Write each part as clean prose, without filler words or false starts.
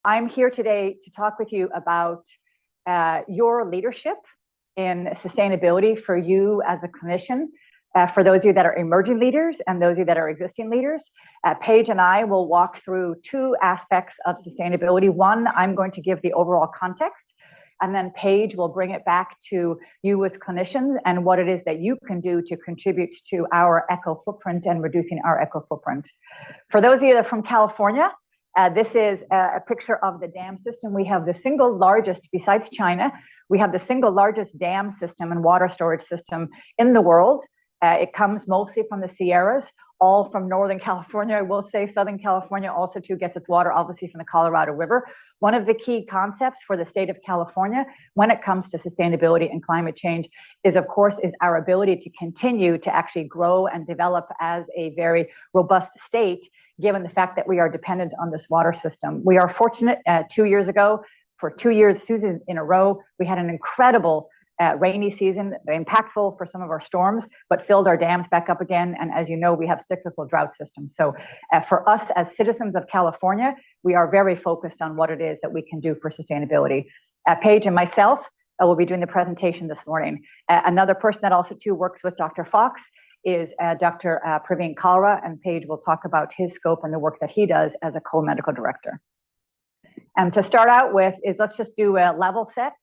I'm here today to talk with you about your leadership in sustainability for you as a clinician, for those of you that are emerging leaders and those of you that are existing leaders. Paige and I will walk through two aspects of sustainability. One, I'm going to give the overall context, and then Paige will bring it back to you as clinicians and what it is that you can do to contribute to our eco footprint and reducing our eco footprint. For those of you that are from California, this is a picture of the dam system. We have the single largest, besides China, we have the single largest dam system and water storage system in the world. It comes mostly from the Sierras, all from Northern California. I will say Southern California also too gets its water obviously from the Colorado River. One of the key concepts for the state of California when it comes to sustainability and climate change is, of course, is our ability to continue to actually grow and develop as a very robust state, given the fact that we are dependent on this water system. We are fortunate 2 years ago, for 2 years, Susan, in a row, we had an incredible rainy season, impactful for some of our storms, but filled our dams back up again. And as you know, we have cyclical drought systems. So for us as citizens of California, we are very focused on what it is that we can do for sustainability. Paige and myself will be doing the presentation this morning. Another person that also too works with Dr. Fox is Dr. Praveen Kalra, and Paige will talk about his scope and the work that he does as a co-medical director. And to start out with is let's just do a level set.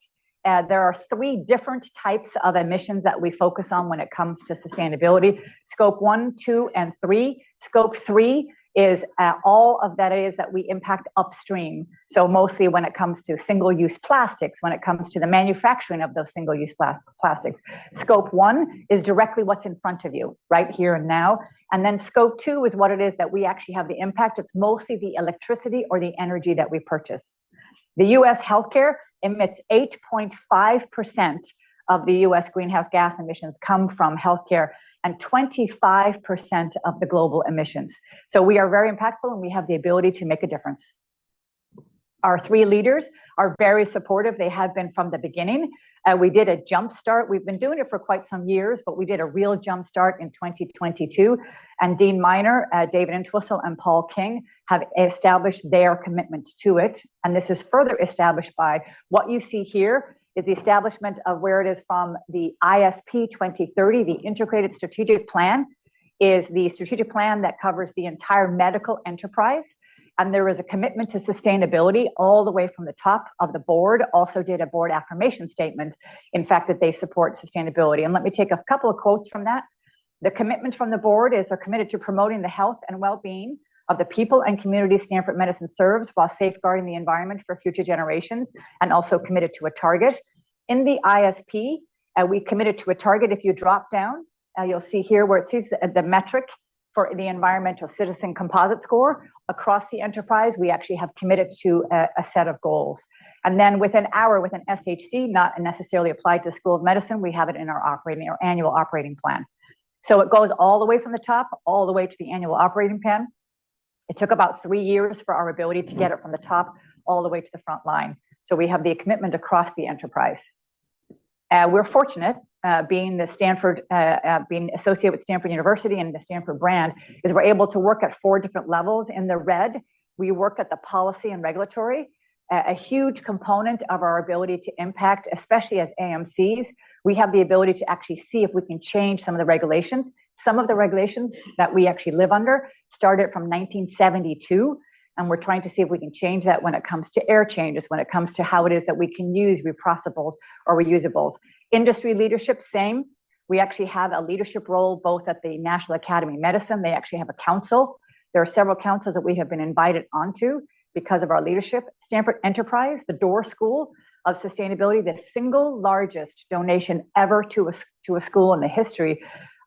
There are three different types of emissions that we focus on when it comes to sustainability: Scope 1, 2, and 3. Scope 3 is all of that is that we impact upstream. So mostly when it comes to single-use plastics, when it comes to the manufacturing of those single-use plastics. Scope 1 is directly what's in front of you, right here and now. And then Scope 2 is what it is that we actually have the impact. It's mostly the electricity or the energy that we purchase. The US healthcare emits 8.5% of the US greenhouse gas emissions come from healthcare, and 25% of the global emissions. So we are very impactful and we have the ability to make a difference. Our three leaders are very supportive. They have been from the beginning. We did a jump start. We've been doing it for quite some years, but we did a real jump start in 2022. And Dean Miner, David Entwistle, and Paul King have established their commitment to it. And this is further established by what you see here is the establishment of where it is from the ISP 2030, the Integrated Strategic Plan, is the strategic plan that covers the entire medical enterprise. And there is a commitment to sustainability all the way from the top of the board. Also did a board affirmation statement, in fact, that they support sustainability. And let me take a couple of quotes from that. The commitment from the board is they're committed to promoting the health and well-being of the people and communities Stanford Medicine serves while safeguarding the environment for future generations, and also committed to a target. In the ISP, we committed to a target. If you drop down, you'll see here where it sees the metric for the environmental citizen composite score across the enterprise. We actually have committed to a set of goals. And then with an SHC, not necessarily applied to School of Medicine, we have it in our annual operating plan. So it goes all the way from the top, all the way to the annual operating plan. It took about 3 years for our ability to get it from the top all the way to the front line. So we have the commitment across the enterprise. We're fortunate, being associated with Stanford University and the Stanford brand, is we're able to work at 4 different levels. In the red, we work at the policy and regulatory. A huge component of our ability to impact, especially as AMCs, we have the ability to actually see if we can change some of the regulations. Some of the regulations that we actually live under started from 1972. And we're trying to see if we can change that when it comes to air changes, when it comes to how it is that we can use reprocessables or reusables. Industry leadership, same. We actually have a leadership role both at the National Academy of Medicine. They actually have a council. There are several councils that we have been invited onto because of our leadership. Stanford Enterprise, the Door School of Sustainability, the single largest donation ever to a school in the history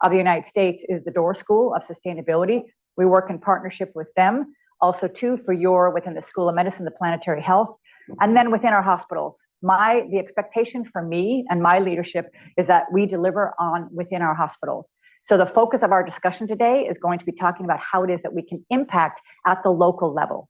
of the United States is the Door School of Sustainability. We work in partnership with them. Also too, within the School of Medicine, the planetary health, and then within our hospitals. The expectation for me and my leadership is that we deliver within our hospitals. So the focus of our discussion today is going to be talking about how it is that we can impact at the local level.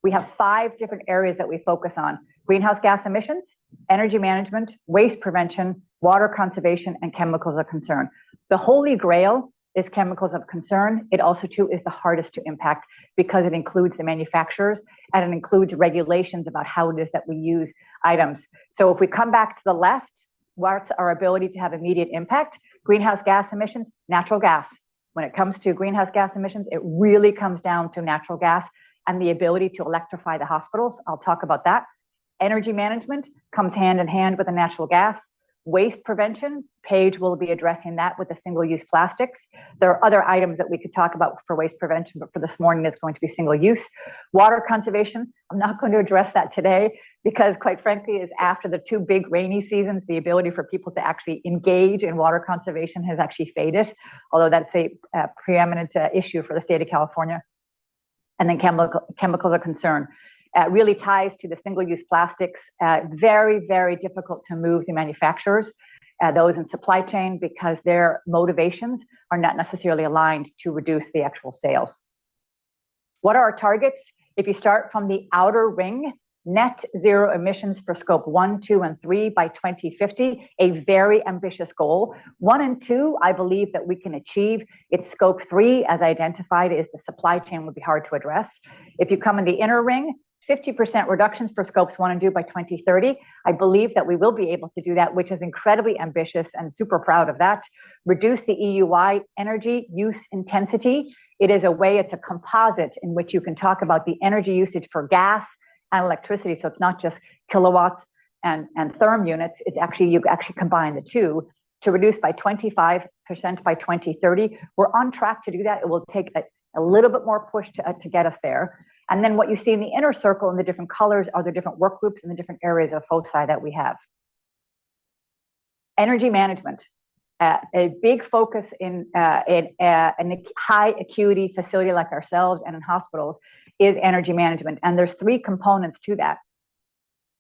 We have 5 different areas that we focus on: greenhouse gas emissions, energy management, waste prevention, water conservation, and chemicals of concern. The holy grail is chemicals of concern. It also too is the hardest to impact because it includes the manufacturers and it includes regulations about how it is that we use items. So if we come back to the left, what's our ability to have immediate impact? Greenhouse gas emissions, natural gas. When it comes to greenhouse gas emissions, it really comes down to natural gas and the ability to electrify the hospitals. I'll talk about that. Energy management comes hand in hand with the natural gas. Waste prevention, Paige will be addressing that with the single-use plastics. There are other items that we could talk about for waste prevention, but for this morning, it's going to be single-use. Water conservation, I'm not going to address that today because quite frankly, is after the two big rainy seasons, the ability for people to actually engage in water conservation has actually faded, although that's a preeminent issue for the state of California. And then chemicals of concern. Really ties to the single-use plastics. Very, very difficult to move the manufacturers, those in supply chain, because their motivations are not necessarily aligned to reduce the actual sales. What are our targets? If you start from the outer ring, net zero emissions for scope 1, 2, and 3 by 2050, a very ambitious goal. 1 and 2, I believe that we can achieve. It's scope 3, as identified, is the supply chain would be hard to address. If you come in the inner ring, 50% reductions for scopes 1 and 2 by 2030. I believe that we will be able to do that, which is incredibly ambitious and super proud of that. Reduce the EUI energy use intensity. It is a way, it's a composite in which you can talk about the energy usage for gas and electricity. So it's not just kilowatts and therm units. It's actually, you actually combine the two to reduce by 25% by 2030. We're on track to do that. It will take a little bit more push to get us there. And then what you see in the inner circle in the different colors are the different work groups and the different areas of foci that we have. Energy management, a big focus in a high acuity facility like ourselves and in hospitals is energy management. And there's 3 components to that.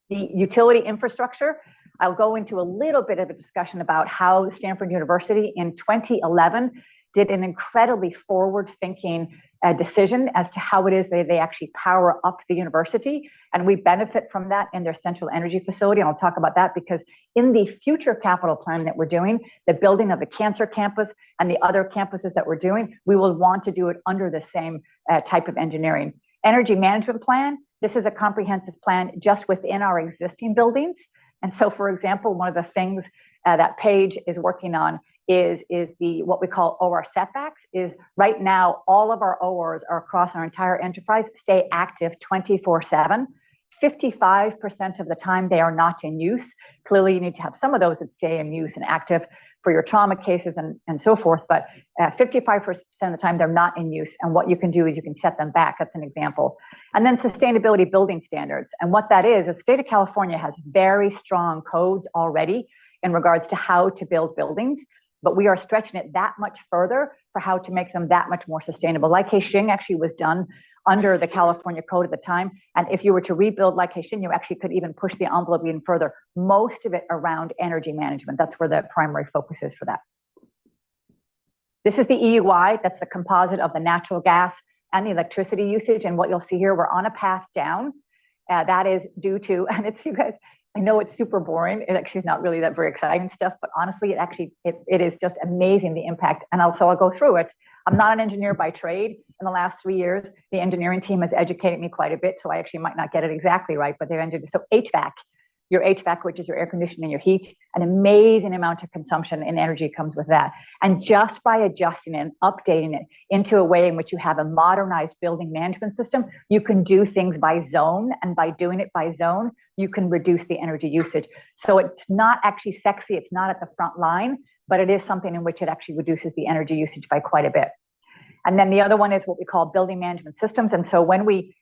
The utility infrastructure, I'll go into a little bit of a discussion about how Stanford University in 2011 did an incredibly forward-thinking decision as to how it is they actually power up the university. And we benefit from that in their central energy facility. And I'll talk about that because in the future capital plan that we're doing, the building of the cancer campus and the other campuses that we're doing, we will want to do it under the same type of engineering. Energy management plan, this is a comprehensive plan just within our existing buildings. And so, for example, one of the things that Paige is working on is the what we call OR setbacks. Is right now all of our ORs are across our entire enterprise stay active 24/7. 55% of the time they are not in use. Clearly, you need to have some of those that stay in use and active for your trauma cases and so forth. But 55% of the time they're not in use. And what you can do is you can set them back. That's an example. And then sustainability building standards. And what that is, the state of California has very strong codes already in regards to how to build buildings. But we are stretching it that much further for how to make them that much more sustainable. Like Kaixing actually was done under the California code at the time. And if you were to rebuild like Kaixing, you actually could even push the envelope even further. Most of it around energy management. That's where the primary focus is for that. This is the EUI. That's the composite of the natural gas and the electricity usage. And what you'll see here, we're on a path down. That is due to, and it's you guys, I know it's super boring. It actually is not really that very exciting stuff, but honestly, it is just amazing the impact. And also I'll go through it. I'm not an engineer by trade. In the last 3 years, the engineering team has educated me quite a bit, so I actually might not get it exactly right, but they're engineering. So HVAC, your HVAC, which is your air conditioning and your heat, an amazing amount of consumption in energy comes with that. And just by adjusting it and updating it into a way in which you have a modernized building management system, you can do things by zone. And by doing it by zone, you can reduce the energy usage. So it's not actually sexy. It's not at the front line, but it is something in which it actually reduces the energy usage by quite a bit. And then the other one is what we call building management systems. And so when we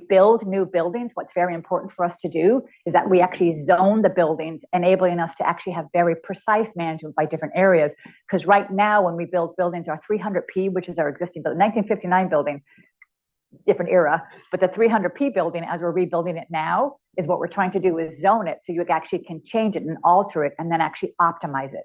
build new buildings, what's very important for us to do is that we actually zone the buildings, enabling us to actually have very precise management by different areas. Because right now, when we build buildings, our 300P, which is our existing building, 1959 building, different era, but the 300P building, as we're rebuilding it now, is what we're trying to do is zone it so you actually can change it and alter it and then actually optimize it.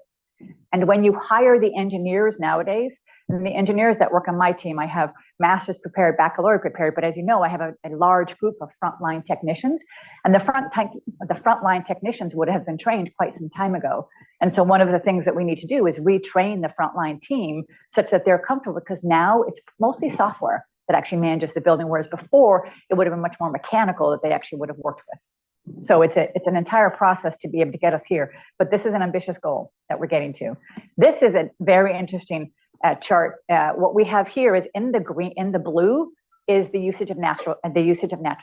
And when you hire the engineers nowadays, And the engineers that work on my team, I have master's prepared, baccalaureate prepared, but as you know, I have a large group of frontline technicians, and the frontline technicians would have been trained quite some time ago. And so one of the things that we need to do is retrain the frontline team such that they're comfortable, because now it's mostly software that actually manages the building, whereas before it would have been much more mechanical that they actually would have worked with. So it's an entire process to be able to get us here, but this is an ambitious goal that we're getting to. This is a very interesting chart. What we have here is in the blue is the usage of natural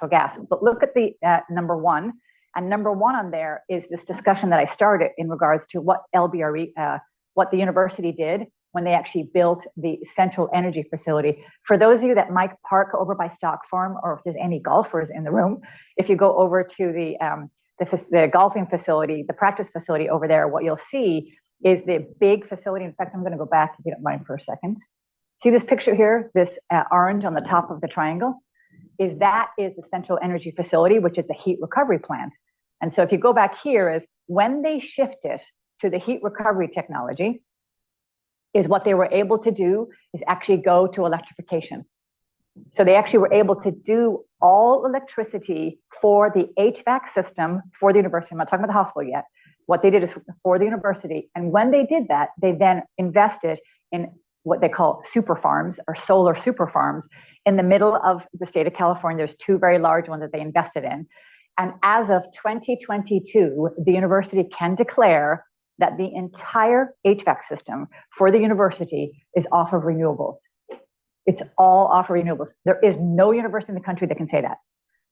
gas. But look at the number one, and number one on there is this discussion that I started in regards to what what the university did when they actually built the central energy facility. For those of you that might park over by Stock Farm, or if there's any golfers in the room, if you go over to the golfing facility, the practice facility over there, what you'll see is the big facility. In fact, I'm going to go back, if you don't mind, for a second. See this picture here, this orange on the top of the triangle? Is the central energy facility, which is the heat recovery plant. And so if you go back here, is when they shifted to the heat recovery technology, is what they were able to do is actually go to electrification. So they actually were able to do all electricity for the HVAC system for the university. I'm not talking about the hospital yet. What they did is for the university. And when they did that, they then invested in what they call super farms or solar super farms in the middle of the state of California. There's two very large ones that they invested in. And as of 2022, the university can declare that the entire HVAC system for the university is off of renewables. It's all off of renewables. There is no university in the country that can say that.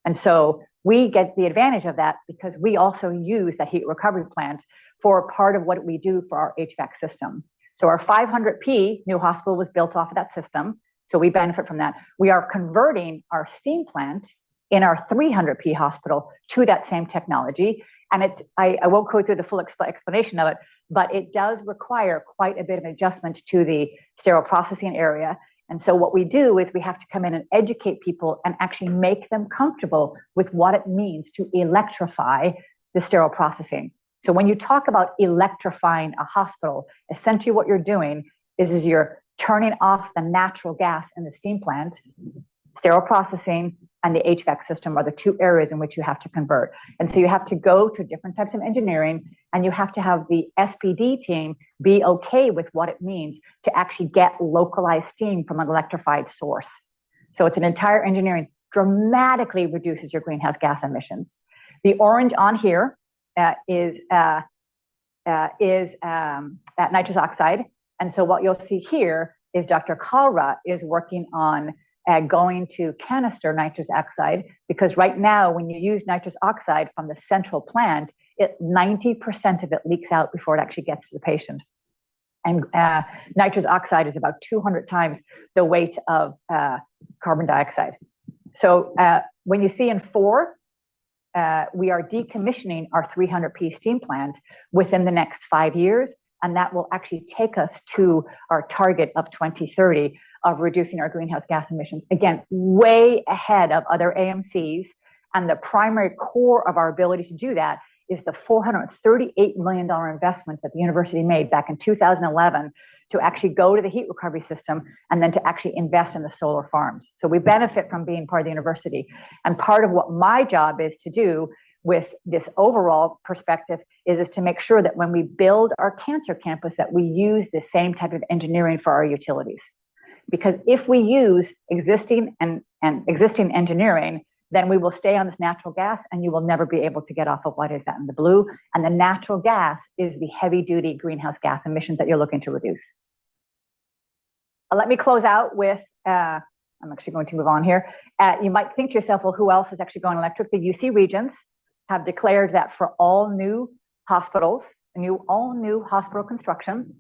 And so we get the advantage of that because we also use the heat recovery plant for part of what we do for our HVAC system. So our 500p new hospital was built off of that system. So we benefit from that. We are converting our steam plant in our 300p hospital to that same technology. And I won't go through the full explanation of it, but it does require quite a bit of adjustment to the sterile processing area. And so what we do is we have to come in and educate people and actually make them comfortable with what it means to electrify the sterile processing. So when you talk about electrifying a hospital, essentially what you're doing is you're turning off the natural gas in the steam plant. Sterile processing and the HVAC system are the two areas in which you have to convert. And so you have to go to different types of engineering, and you have to have the SPD team be okay with what it means to actually get localized steam from an electrified source. So it's an entire engineering, dramatically reduces your greenhouse gas emissions. The orange on here is nitrous oxide. And so what you'll see here is Dr. Kalra is working on going to canister nitrous oxide, because right now when you use nitrous oxide from the central plant, 90% of it leaks out before it actually gets to the patient. And nitrous oxide is about 200 times the weight of carbon dioxide. So when you see in 4, we are decommissioning our 300p steam plant within the next 5 years, and that will actually take us to our target of 2030 of reducing our greenhouse gas emissions. Again, way ahead of other AMCs. And the primary core of our ability to do that is the $438 million investment that the university made back in 2011 to actually go to the heat recovery system and then to actually invest in the solar farms. So we benefit from being part of the university. And part of what my job is to do with this overall perspective is to make sure that when we build our cancer campus, that we use the same type of engineering for our utilities. Because if we use existing engineering, then we will stay on this natural gas and you will never be able to get off of what is that in the blue. And the natural gas is the heavy duty greenhouse gas emissions that you're looking to reduce. Let me close out with, I'm actually going to move on here. You might think to yourself, well, who else is actually going electric? The UC Regents have declared that for all new hospitals, all new hospital construction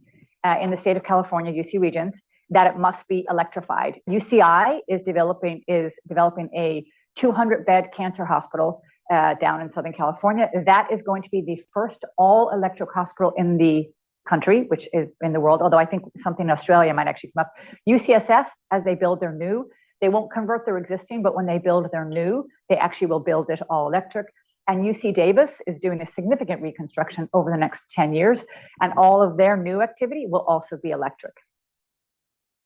in the state of California, UC Regents, that it must be electrified. UCI is developing a 200-bed cancer hospital down in Southern California. That is going to be the first all-electric hospital in the country, which is in the world, although I think something in Australia might actually come up. UCSF, as they build their new, they won't convert their existing, but when they build their new, they actually will build it all electric. And UC Davis is doing a significant reconstruction over the next 10 years, and all of their new activity will also be electric.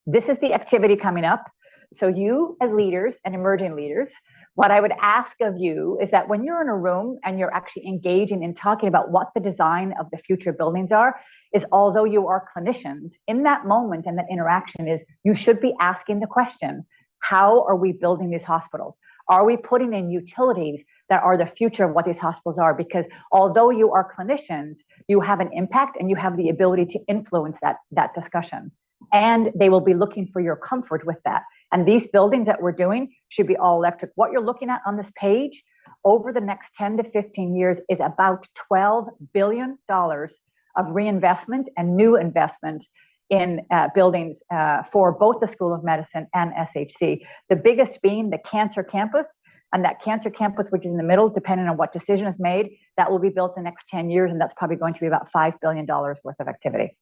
This is the activity coming up. So you as leaders and emerging leaders, what I would ask of you is that when you're in a room and you're actually engaging in talking about what the design of the future buildings are, is although you are clinicians, in that moment and that interaction is you should be asking the question, how are we building these hospitals? Are we putting in utilities that are the future of what these hospitals are? Because although you are clinicians, you have an impact and you have the ability to influence that discussion. And they will be looking for your comfort with that. And these buildings that we're doing should be all electric. What you're looking at on this page over the next 10 to 15 years is about $12 billion of reinvestment and new investment in buildings for both the School of Medicine and SHC. The biggest being the cancer campus, and that cancer campus, which is in the middle, depending on what decision is made, that will be built the next 10 years, and that's probably going to be about $5 billion worth of activity.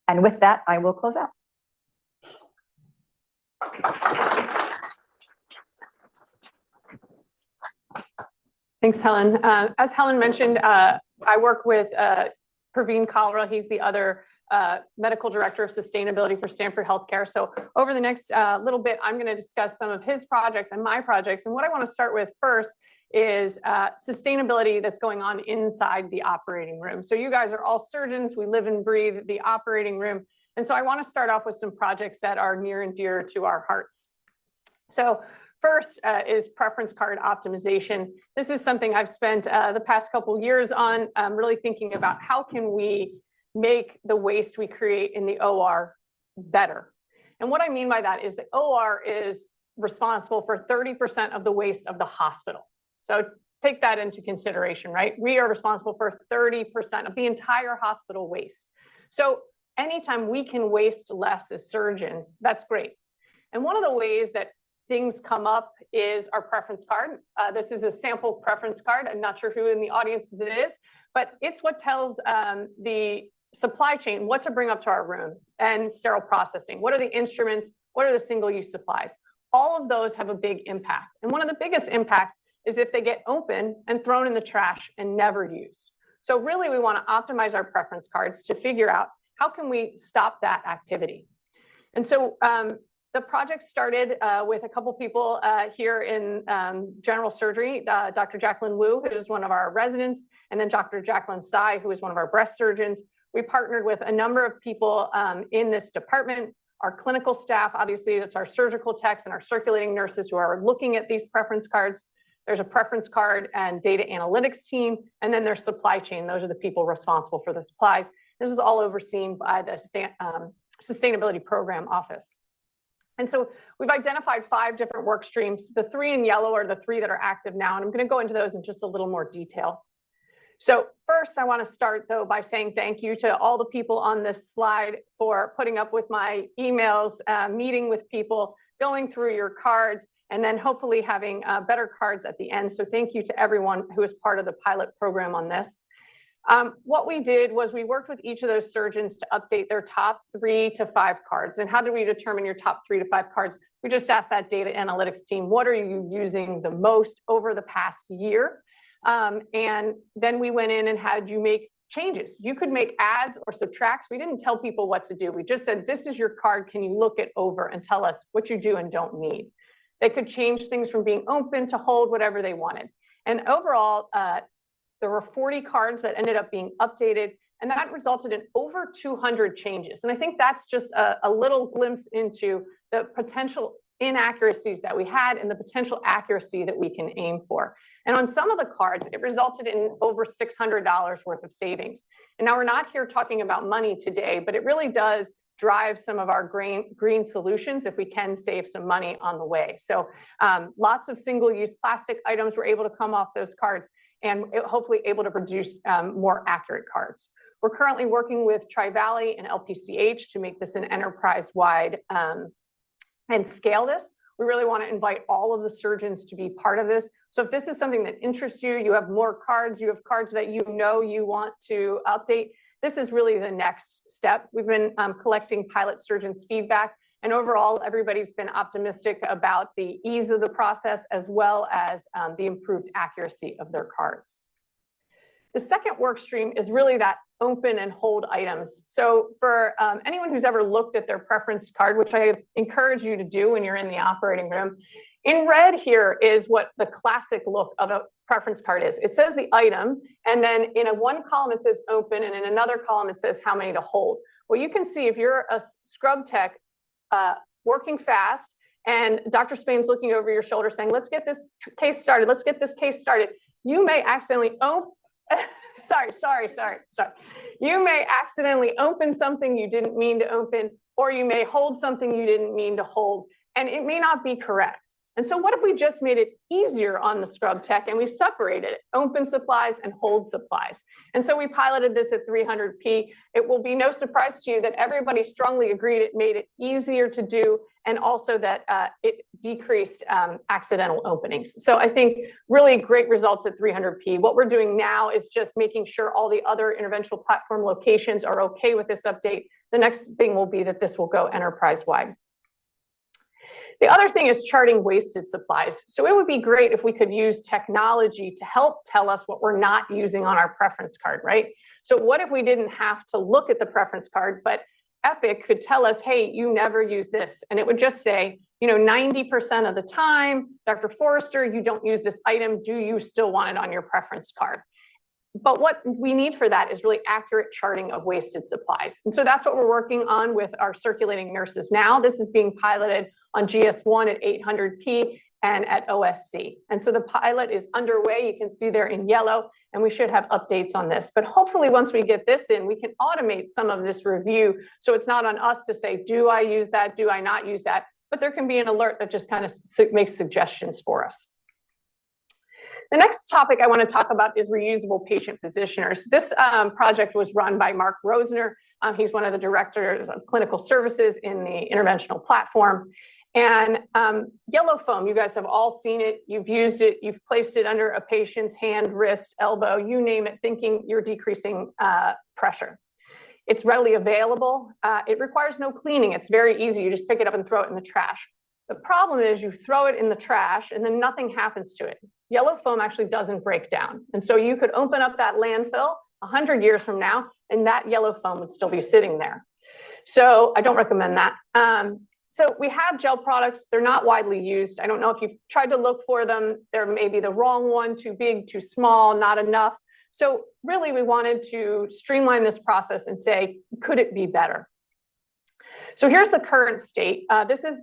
And with that, I will close out. Thanks, Helen. As Helen mentioned, I work with Praveen Kalra. He's the other medical director of sustainability for Stanford Healthcare. So over the next little bit, I'm going to discuss some of his projects and my projects. And what I want to start with first is sustainability that's going on inside the operating room. So you guys are all surgeons. We live and breathe the operating room. And so I want to start off with some projects that are near and dear to our hearts. So first is preference card optimization. This is something I've spent the past couple of years on, really thinking about how can we make the waste we create in the OR better. And what I mean by that is the OR is responsible for 30% of the waste of the hospital. So take that into consideration, right? We are responsible for 30% of the entire hospital waste. So anytime we can waste less as surgeons, that's great. And one of the ways that things come up is our preference card. This is a sample preference card. I'm not sure who in the audience it is, but it's what tells the supply chain what to bring up to our room and sterile processing. What are the instruments? What are the single-use supplies? All of those have a big impact. And one of the biggest impacts is if they get open and thrown in the trash and never used. So really, we want to optimize our preference cards to figure out how can we stop that activity. And so the project started with a couple people here in general surgery, Dr. Jacqueline Wu, who is one of our residents, and then Dr. Jacqueline Tsai, who is one of our breast surgeons. We partnered with a number of people in this department, our clinical staff, obviously that's our surgical techs and our circulating nurses who are looking at these preference cards. There's a preference card and data analytics team, and then there's supply chain. Those are the people responsible for the supplies. This is all overseen by the Sustainability Program Office. And so we've identified 5 different work streams. The 3 in yellow are the 3 that are active now, and I'm going to go into those in just a little more detail. So first, I want to start, though, by saying thank you to all the people on this slide for putting up with my emails, meeting with people, going through your cards, and then hopefully having better cards at the end. So thank you to everyone who is part of the pilot program on this. What we did was we worked with each of those surgeons to update their top 3 to 5 cards. And how do we determine your top 3 to 5 cards? We just asked that data analytics team, what are you using the most over the past year? And then we went in and had you make changes. You could make adds or subtracts. We didn't tell people what to do. We just said, this is your card. Can you look it over and tell us what you do and don't need? They could change things from being open to hold, whatever they wanted. And overall, there were 40 cards that ended up being updated, and that resulted in over 200 changes. And I think that's just a little glimpse into the potential inaccuracies that we had and the potential accuracy that we can aim for. And on some of the cards, it resulted in over $600 worth of savings. And now we're not here talking about money today, but it really does drive some of our green solutions if we can save some money on the way. So lots of single-use plastic items were able to come off those cards and hopefully able to produce more accurate cards. We're currently working with Tri-Valley and LPCH to make this an enterprise-wide and scale this. We really want to invite all of the surgeons to be part of this. So if this is something that interests you, you have more cards, you have cards that you know you want to update, this is really the next step. We've been collecting pilot surgeons' feedback, and overall, everybody's been optimistic about the ease of the process as well as the improved accuracy of their cards. The second work stream is really that open and hold items. So for anyone who's ever looked at their preference card, which I encourage you to do when you're in the operating room, in red here is what the classic look of a preference card is. It says the item, and then in one column it says open, and in another column it says how many to hold. Well, you can see if you're a scrub tech working fast, and Dr. Spain's looking over your shoulder saying, let's get this case started, let's get this case started, you may accidentally open, sorry. You may accidentally open something you didn't mean to open, or you may hold something you didn't mean to hold, and it may not be correct. And so what if we just made it easier on the scrub tech and we separated it, open supplies and hold supplies? And so we piloted this at 300p. It will be no surprise to you that everybody strongly agreed it made it easier to do, and also that it decreased accidental openings. So I think really great results at 300p. What we're doing now is just making sure all the other interventional platform locations are okay with this update. The next thing will be that this will go enterprise-wide. The other thing is charting wasted supplies. So it would be great if we could use technology to help tell us what we're not using on our preference card, right? So what if we didn't have to look at the preference card, but Epic could tell us, hey, you never use this. And it would just say, 90% of the time, Dr. Forrester, you don't use this item. Do you still want it on your preference card? But what we need for that is really accurate charting of wasted supplies. And so that's what we're working on with our circulating nurses now. This is being piloted on GS1 at 800p and at OSC. And so the pilot is underway. You can see there in yellow, and we should have updates on this. But hopefully once we get this in, we can automate some of this review. So it's not on us to say, do I use that? Do I not use that? But there can be an alert that just kind of makes suggestions for us. The next topic I want to talk about is reusable patient positioners. This project was run by Mark Rosner. He's one of the directors of clinical services in the interventional platform. And yellow foam, you guys have all seen it. You've used it. You've placed it under a patient's hand, wrist, elbow, you name it, thinking you're decreasing pressure. It's readily available. It requires no cleaning. It's very easy. You just pick it up and throw it in the trash. The problem is you throw it in the trash and then nothing happens to it. Yellow foam actually doesn't break down. And so you could open up that landfill 100 years from now, and that yellow foam would still be sitting there. So I don't recommend that. So we have gel products. They're not widely used. I don't know if you've tried to look for them. They're maybe the wrong one, too big, too small, not enough. So really we wanted to streamline this process and say, could it be better? So here's the current state. This is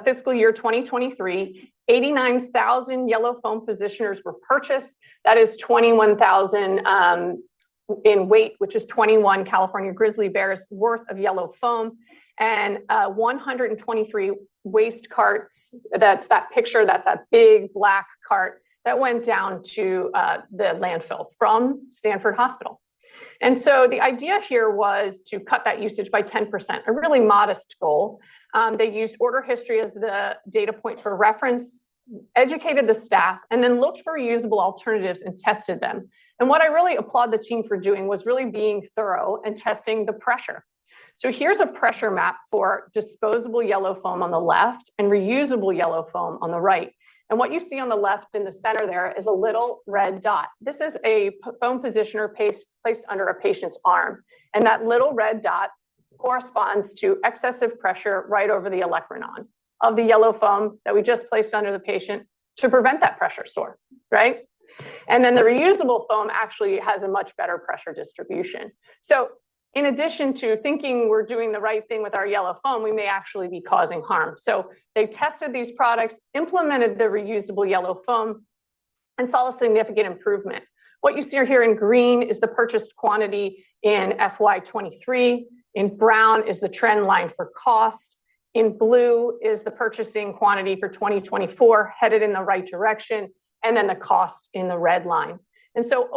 fiscal year 2023, 89,000 yellow foam positioners were purchased. That is 21,000 in weight, which is 21 California grizzly bears worth of yellow foam, and 123 waste carts. That's that picture, that's that big black cart that went down to the landfill from Stanford Hospital. And so the idea here was to cut that usage by 10%, a really modest goal. They used order history as the data point for reference, educated the staff, and then looked for reusable alternatives and tested them. And what I really applaud the team for doing was really being thorough and testing the pressure. So here's a pressure map for disposable yellow foam on the left and reusable yellow foam on the right. And what you see on the left in the center there is a little red dot. This is a foam positioner placed under a patient's arm. And that little red dot corresponds to excessive pressure right over the olecranon of the yellow foam that we just placed under the patient to prevent that pressure sore, right? And then the reusable foam actually has a much better pressure distribution. So in addition to thinking we're doing the right thing with our yellow foam, we may actually be causing harm. So they tested these products, implemented the reusable yellow foam, and saw a significant improvement. What you see here in green is the purchased quantity in FY23. In brown is the trend line for cost. In blue is the purchasing quantity for 2024, headed in the right direction, and then the cost in the red line. And so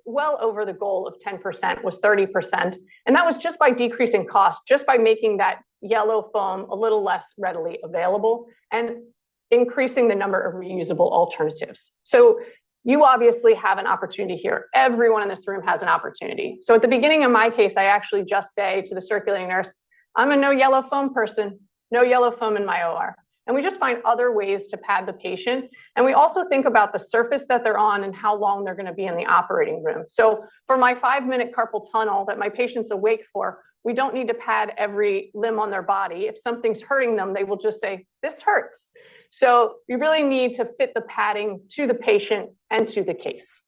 well over the goal of 10% was 30%. And that was just by decreasing cost, just by making that yellow foam a little less readily available and increasing the number of reusable alternatives. So you obviously have an opportunity here. Everyone in this room has an opportunity. So at the beginning of my case, I actually just say to the circulating nurse, I'm a no yellow foam person, no yellow foam in my OR. And we just find other ways to pad the patient. And we also think about the surface that they're on and how long they're going to be in the operating room. So for my 5-minute carpal tunnel that my patient's awake for, we don't need to pad every limb on their body. If something's hurting them, they will just say, this hurts. So you really need to fit the padding to the patient and to the case.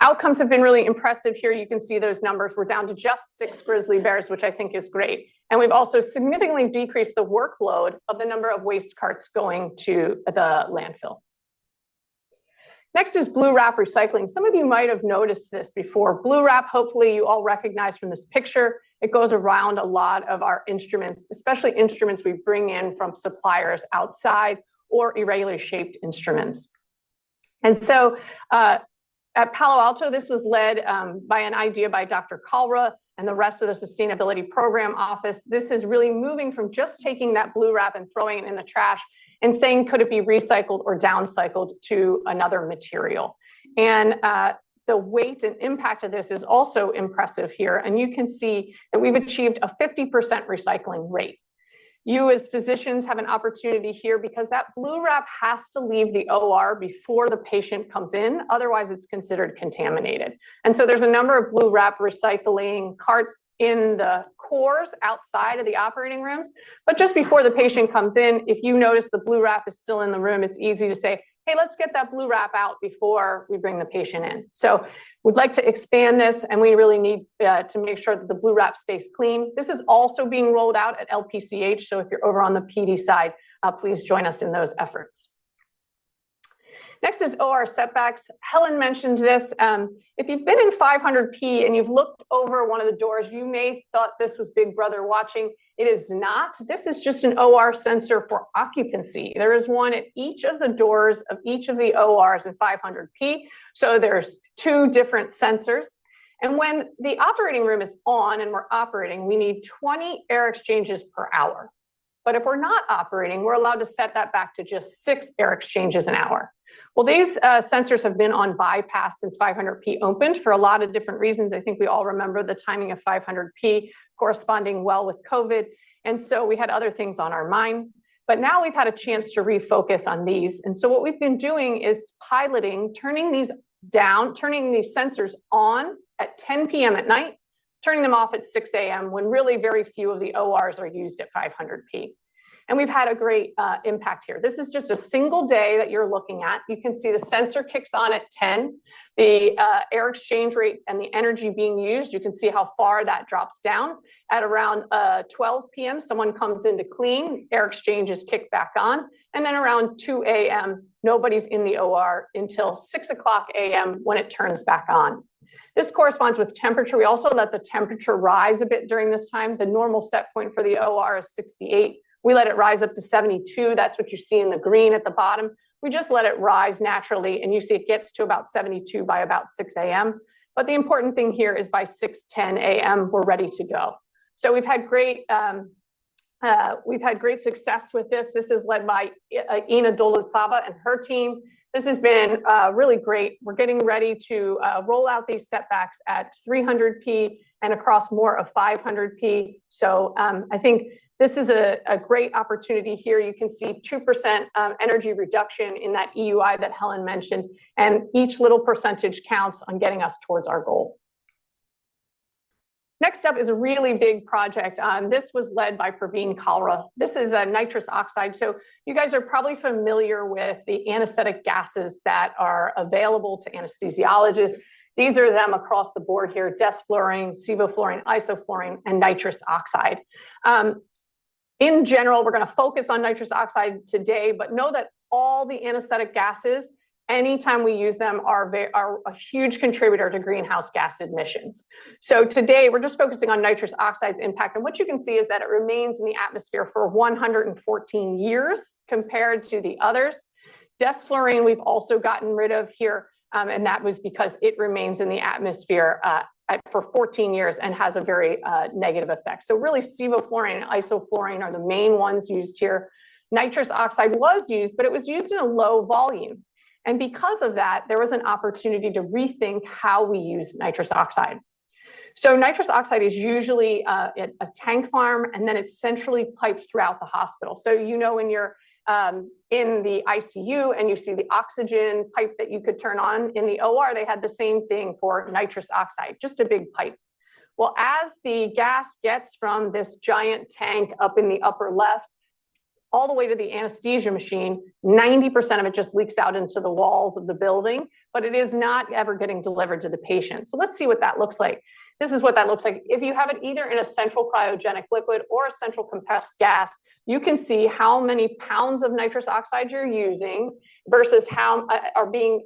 Outcomes have been really impressive here. You can see those numbers. We're down to just 6 grizzly bears, which I think is great. And we've also significantly decreased the workload of the number of waste carts going to the landfill. Next is blue wrap recycling. Some of you might have noticed this before. Blue wrap, hopefully you all recognize from this picture. It goes around a lot of our instruments, especially instruments we bring in from suppliers outside or irregularly shaped instruments. And so at Palo Alto, this was led by an idea by Dr. Kalra and the rest of the sustainability program office. This is really moving from just taking that blue wrap and throwing it in the trash and saying, could it be recycled or downcycled to another material? And the weight and impact of this is also impressive here. And you can see that we've achieved a 50% recycling rate. You as physicians have an opportunity here because that blue wrap has to leave the OR before the patient comes in. Otherwise, it's considered contaminated. And so there's a number of blue wrap recycling carts in the cores outside of the operating rooms. But just before the patient comes in, if you notice the blue wrap is still in the room, it's easy to say, hey, let's get that blue wrap out before we bring the patient in. So we'd like to expand this, and we really need to make sure that the blue wrap stays clean. This is also being rolled out at LPCH, so if you're over on the PD side, please join us in those efforts. Next is OR setbacks. Helen mentioned this. If you've been in 500P and you've looked over one of the doors, you may thought this was Big Brother watching. It is not. This is just an OR sensor for occupancy. There is one at each of the doors of each of the ORs in 500P. So there's 2 different sensors. And when the operating room is on and we're operating, we need 20 air exchanges per hour. But if we're not operating, we're allowed to set that back to just 6 air exchanges an hour. Well, these sensors have been on bypass since 500P opened for a lot of different reasons. I think we all remember the timing of 500P corresponding well with COVID. And so we had other things on our mind. But now we've had a chance to refocus on these. And so what we've been doing is piloting, turning these down, turning these sensors on at 10 p.m. at night, turning them off at 6 a.m. when really very few of the ORs are used at 500P. And we've had a great impact here. This is just a single day that you're looking at. You can see the sensor kicks on at 10, the air exchange rate and the energy being used. You can see how far that drops down. At around 12 p.m., someone comes in to clean, air exchange is kicked back on. And then around 2 a.m., nobody's in the OR until 6 o'clock a.m. when it turns back on. This corresponds with temperature. We also let the temperature rise a bit during this time. The normal set point for the OR is 68. We let it rise up to 72. That's what you see in the green at the bottom. We just let it rise naturally, and you see it gets to about 72 by about 6 a.m. But the important thing here is by 6:10 a.m., we're ready to go. So we've had great success with this. This is led by Ina Dolitsava and her team. This has been really great. We're getting ready to roll out these setbacks at 300P and across more of 500P. So I think this is a great opportunity here. You can see 2% energy reduction in that EUI that Helen mentioned, and each little percentage counts on getting us towards our goal. Next up is a really big project. This was led by Praveen Kalra. This is a nitrous oxide. So you guys are probably familiar with the anesthetic gases that are available to anesthesiologists. These are them across the board here: desflurane, sevoflurane, isoflurane, and nitrous oxide. In general, we're going to focus on nitrous oxide today, but know that all the anesthetic gases, anytime we use them, are a huge contributor to greenhouse gas emissions. So today, we're just focusing on nitrous oxide's impact. And what you can see is that it remains in the atmosphere for 114 years compared to the others. Desflurane, we've also gotten rid of here, and that was because it remains in the atmosphere for 14 years and has a very negative effect. So really, sevoflurane and isoflurane are the main ones used here. Nitrous oxide was used, but it was used in a low volume. And because of that, there was an opportunity to rethink how we use nitrous oxide. So nitrous oxide is usually a tank farm, and then it's centrally piped throughout the hospital. So when you're in the ICU and you see the oxygen pipe that you could turn on in the OR, they had the same thing for nitrous oxide, just a big pipe. Well, as the gas gets from this giant tank up in the upper left all the way to the anesthesia machine, 90% of it just leaks out into the walls of the building, but it is not ever getting delivered to the patient. So let's see what that looks like. This is what that looks like. If you have it either in a central cryogenic liquid or a central compressed gas, you can see how many pounds of nitrous oxide you're using versus how are being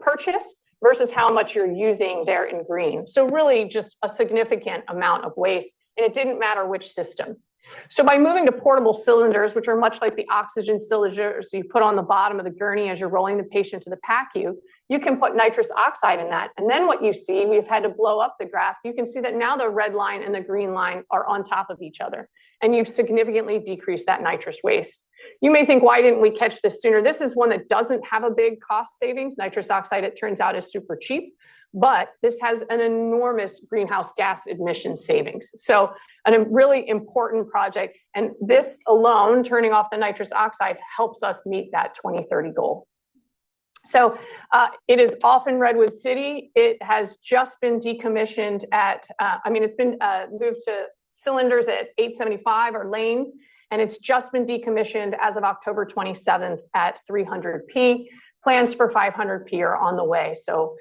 purchased versus how much you're using there in green. So really just a significant amount of waste, and it didn't matter which system. So by moving to portable cylinders, which are much like the oxygen cylinders you put on the bottom of the gurney as you're rolling the patient to the PACU, you can put nitrous oxide in that. And then what you see, we've had to blow up the graph. You can see that now the red line and the green line are on top of each other. And you've significantly decreased that nitrous waste. You may think, why didn't we catch this sooner? This is one that doesn't have a big cost savings. Nitrous oxide, it turns out, is super cheap. But this has an enormous greenhouse gas emission savings. So a really important project. And this alone, turning off the nitrous oxide, helps us meet that 2030 goal. So it is off in Redwood City. It has just been decommissioned at, it's been moved to cylinders at 875 or Lane, and it's just been decommissioned as of October 27th at 300p. Plans for 500p are on the way. So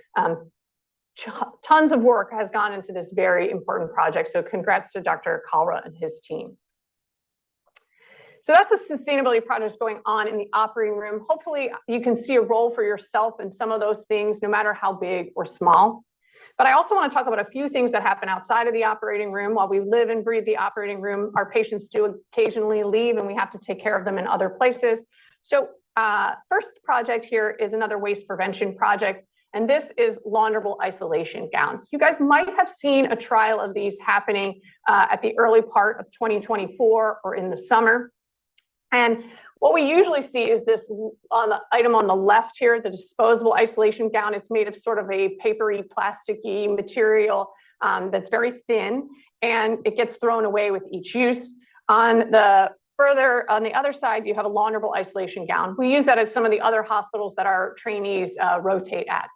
tons of work has gone into this very important project. So congrats to Dr. Kalra and his team. So that's a sustainability project going on in the operating room. Hopefully you can see a role for yourself in some of those things, no matter how big or small. But I also want to talk about a few things that happen outside of the operating room. While we live and breathe the operating room, our patients do occasionally leave and we have to take care of them in other places. So first project here is another waste prevention project. And this is launderable isolation gowns. You guys might have seen a trial of these happening at the early part of 2024 or in the summer. And what we usually see is this on the item on the left here, the disposable isolation gown. It's made of sort of a papery, plasticky material that's very thin, and it gets thrown away with each use. On the other side, you have a launderable isolation gown. We use that at some of the other hospitals that our trainees rotate at.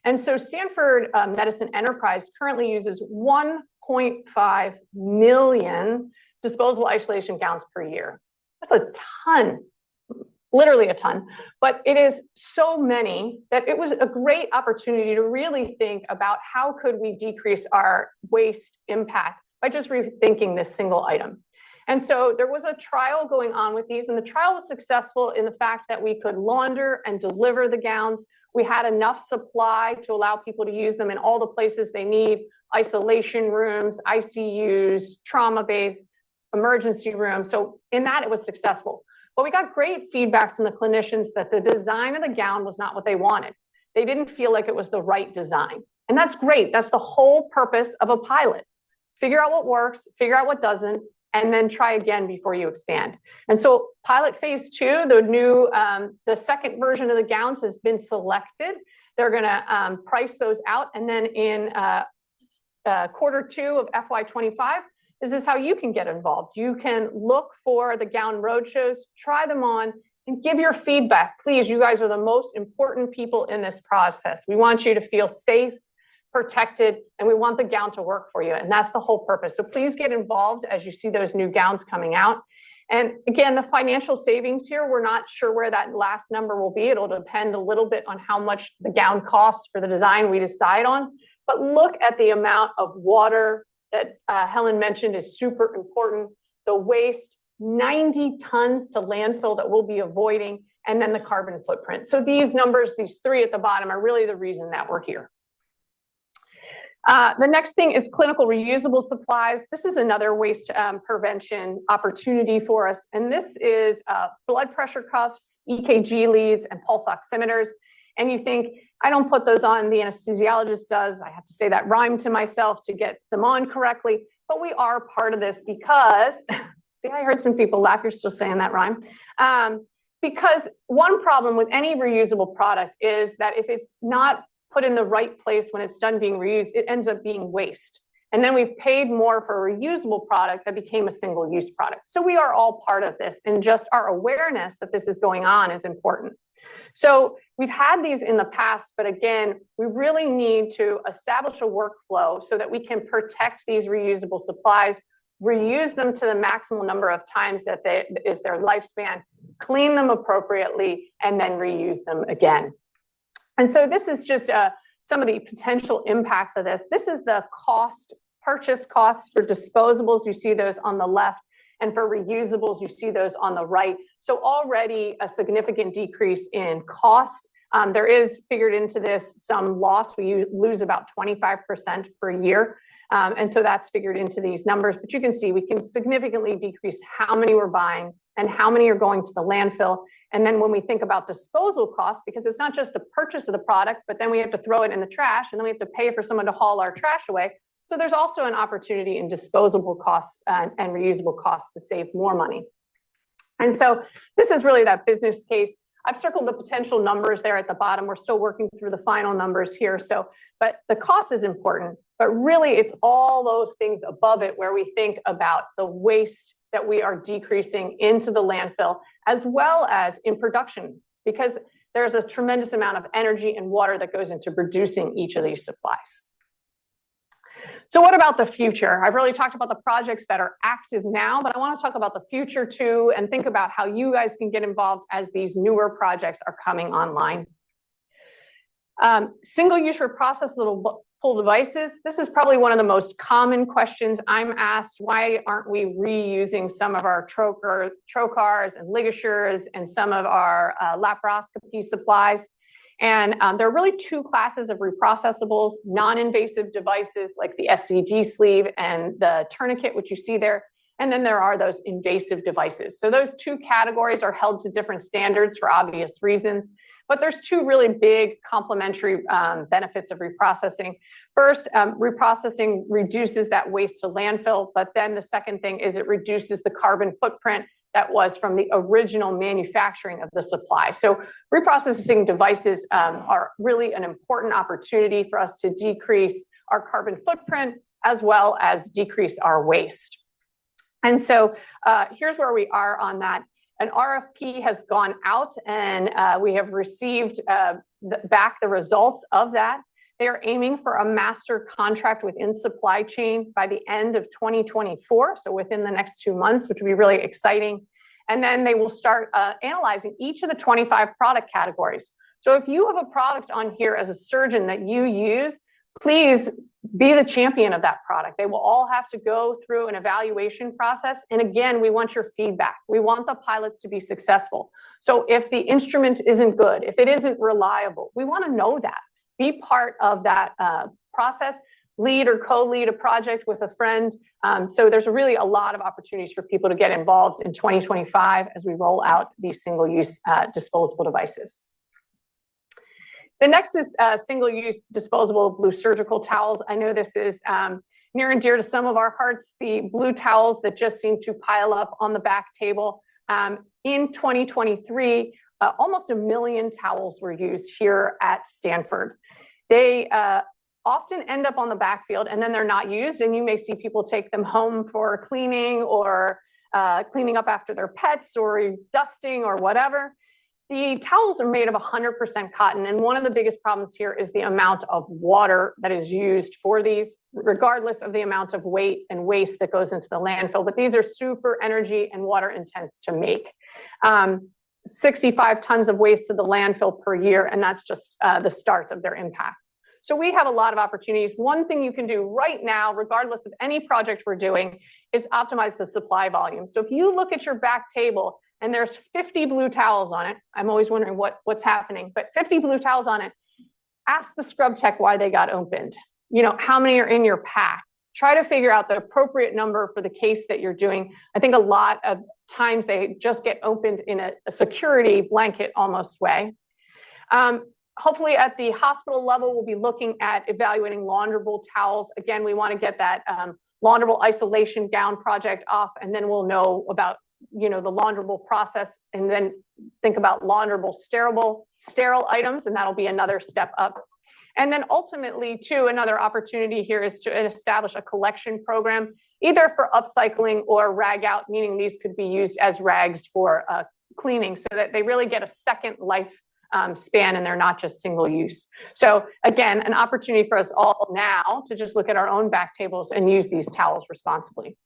And so Stanford Medicine Enterprise currently uses 1.5 million disposable isolation gowns per year. That's a ton, literally a ton. But it is so many that it was a great opportunity to really think about how could we decrease our waste impact by just rethinking this single item. And so there was a trial going on with these, and the trial was successful in the fact that we could launder and deliver the gowns. We had enough supply to allow people to use them in all the places they need: isolation rooms, ICUs, trauma base, emergency rooms. So in that, it was successful. But we got great feedback from the clinicians that the design of the gown was not what they wanted. They didn't feel like it was the right design. And that's great. That's the whole purpose of a pilot. Figure out what works, figure out what doesn't, and then try again before you expand. And so pilot phase 2, the second version of the gowns has been selected. They're gonna price those out. And then in quarter 2 of FY25, this is how you can get involved. You can look for the gown roadshows, try them on, and give your feedback. Please, you guys are the most important people in this process. We want you to feel safe, protected, and we want the gown to work for you. And that's the whole purpose. So please get involved as you see those new gowns coming out. And again, the financial savings here, we're not sure where that last number will be. It'll depend a little bit on how much the gown costs for the design we decide on. But look at the amount of water that Helen mentioned is super important. The waste, 90 tons to landfill that we'll be avoiding, and then the carbon footprint. So these numbers, these 3 at the bottom, are really the reason that we're here. The next thing is clinical reusable supplies. This is another waste prevention opportunity for us. And this is blood pressure cuffs, EKG leads, and pulse oximeters. And you think, I don't put those on, the anesthesiologist does. I have to say that rhyme to myself to get them on correctly. But we are part of this because, see, I heard some people laugh, you're still saying that rhyme. Because one problem with any reusable product is that if it's not put in the right place when it's done being reused, it ends up being waste. And then we've paid more for a reusable product that became a single-use product. So we are all part of this, and just our awareness that this is going on is important. So we've had these in the past, but again, we really need to establish a workflow so that we can protect these reusable supplies, reuse them to the maximum number of times that is their lifespan, clean them appropriately, and then reuse them again. And so this is just some of the potential impacts of this. This is the purchase costs for disposables. You see those on the left. And for reusables, you see those on the right. So already a significant decrease in cost. There is figured into this some loss. We lose about 25% per year. And so that's figured into these numbers. But you can see we can significantly decrease how many we're buying and how many are going to the landfill. And then when we think about disposal costs, because it's not just the purchase of the product, but then we have to throw it in the trash, and then we have to pay for someone to haul our trash away. So there's also an opportunity in disposable costs and reusable costs to save more money. And so this is really that business case. I've circled the potential numbers there at the bottom. We're still working through the final numbers here. But the cost is important, but really it's all those things above it where we think about the waste that we are decreasing into the landfill, as well as in production, because there's a tremendous amount of energy and water that goes into producing each of these supplies. So what about the future? I've really talked about the projects that are active now, but I want to talk about the future too, and think about how you guys can get involved as these newer projects are coming online. Single-use reprocessable devices. This is probably one of the most common questions I'm asked. Why aren't we reusing some of our trocars and ligatures and some of our laparoscopy supplies? And there are really two classes of reprocessables: non-invasive devices like the SVG sleeve and the tourniquet, which you see there. And then there are those invasive devices. So those two categories are held to different standards for obvious reasons. But there's two really big complementary benefits of reprocessing. First, reprocessing reduces that waste to landfill. But then the second thing is it reduces the carbon footprint that was from the original manufacturing of the supply. So reprocessing devices are really an important opportunity for us to decrease our carbon footprint as well as decrease our waste. And so here's where we are on that. An RFP has gone out, and we have received back the results of that. They are aiming for a master contract within supply chain by the end of 2024, so within the next 2 months, which will be really exciting. And then they will start analyzing each of the 25 product categories. So if you have a product on here as a surgeon that you use, please be the champion of that product. They will all have to go through an evaluation process. And again, we want your feedback. We want the pilots to be successful. So if the instrument isn't good, if it isn't reliable, we want to know that. Be part of that process. Lead or co-lead a project with a friend. So there's really a lot of opportunities for people to get involved in 2025 as we roll out these single-use disposable devices. The next is single-use disposable blue surgical towels. I know this is near and dear to some of our hearts, the blue towels that just seem to pile up on the back table. In 2023, almost 1 million towels were used here at Stanford. They often end up on the backfield and then they're not used, and you may see people take them home for cleaning or cleaning up after their pets or dusting or whatever. The towels are made of 100% cotton, and one of the biggest problems here is the amount of water that is used for these, regardless of the amount of weight and waste that goes into the landfill. But these are super energy and water intense to make. 65 tons of waste to the landfill per year, and that's just the start of their impact. So we have a lot of opportunities. One thing you can do right now, regardless of any project we're doing, is optimize the supply volume. So if you look at your back table and there's 50 blue towels on it, I'm always wondering what's happening, but 50 blue towels on it, ask the scrub tech why they got opened. You know, how many are in your pack? Try to figure out the appropriate number for the case that you're doing. I think a lot of times they just get opened in a security blanket almost way. Hopefully at the hospital level, we'll be looking at evaluating launderable towels. Again, we want to get that launderable isolation gown project off, and then we'll know about the launderable process, and then think about launderable sterile items, and that'll be another step up. And then ultimately, too, another opportunity here is to establish a collection program, either for upcycling or rag out, meaning these could be used as rags for cleaning so that they really get a second life span and they're not just single use. So again, an opportunity for us all now to just look at our own back tables and use these towels responsibly.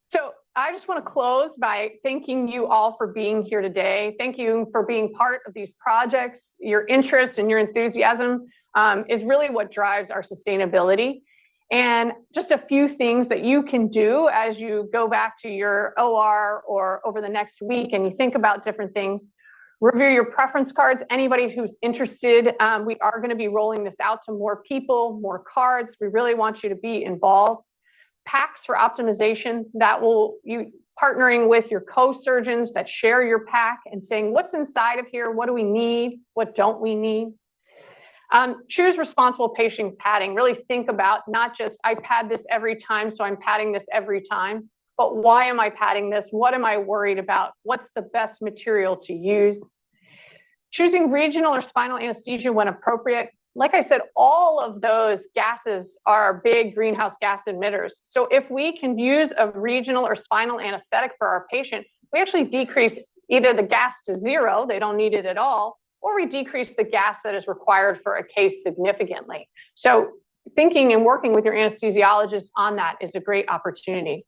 So I just want to close by thanking you all for being here today. Thank you for being part of these projects. Your interest and your enthusiasm is really what drives our sustainability. And just a few things that you can do as you go back to your OR or over the next week and you think about different things. Review your preference cards. Anybody who's interested, we are going to be rolling this out to more people, more cards. We really want you to be involved. Packs for optimization, that will you partnering with your co-surgeons that share your pack and saying what's inside of here, what do we need, what don't we need. Choose responsible patient padding. Really think about not just I pad this every time, so I'm padding this every time, but why am I padding this? What am I worried about? What's the best material to use? Choosing regional or spinal anesthesia when appropriate. Like I said, all of those gases are big greenhouse gas emitters. So if we can use a regional or spinal anesthetic for our patient, we actually decrease either the gas to zero, they don't need it at all, or we decrease the gas that is required for a case significantly. So thinking and working with your anesthesiologist on that is a great opportunity.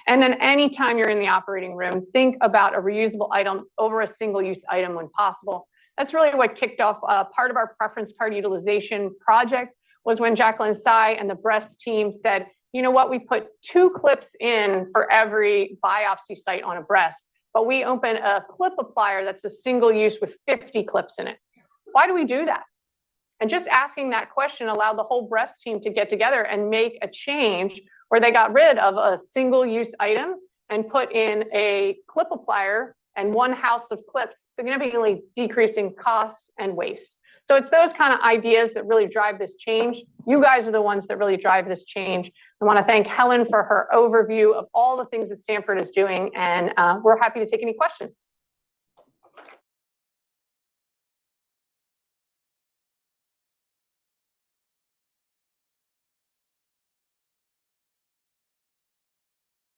And then anytime you're in the operating room, think about a reusable item over a single-use item when possible. That's really what kicked off part of our preference card utilization project was when Jacqueline Tsai and the breast team said, you know what, we put 2 clips in for every biopsy site on a breast, but we open a clip applier that's a single use with 50 clips in it. Why do we do that? And just asking that question allowed the whole breast team to get together and make a change where they got rid of a single use item and put in a clip applier and 1 house of clips, significantly decreasing cost and waste. So it's those kind of ideas that really drive this change. You guys are the ones that really drive this change. I want to thank Helen for her overview of all the things that Stanford is doing, and we're happy to take any questions.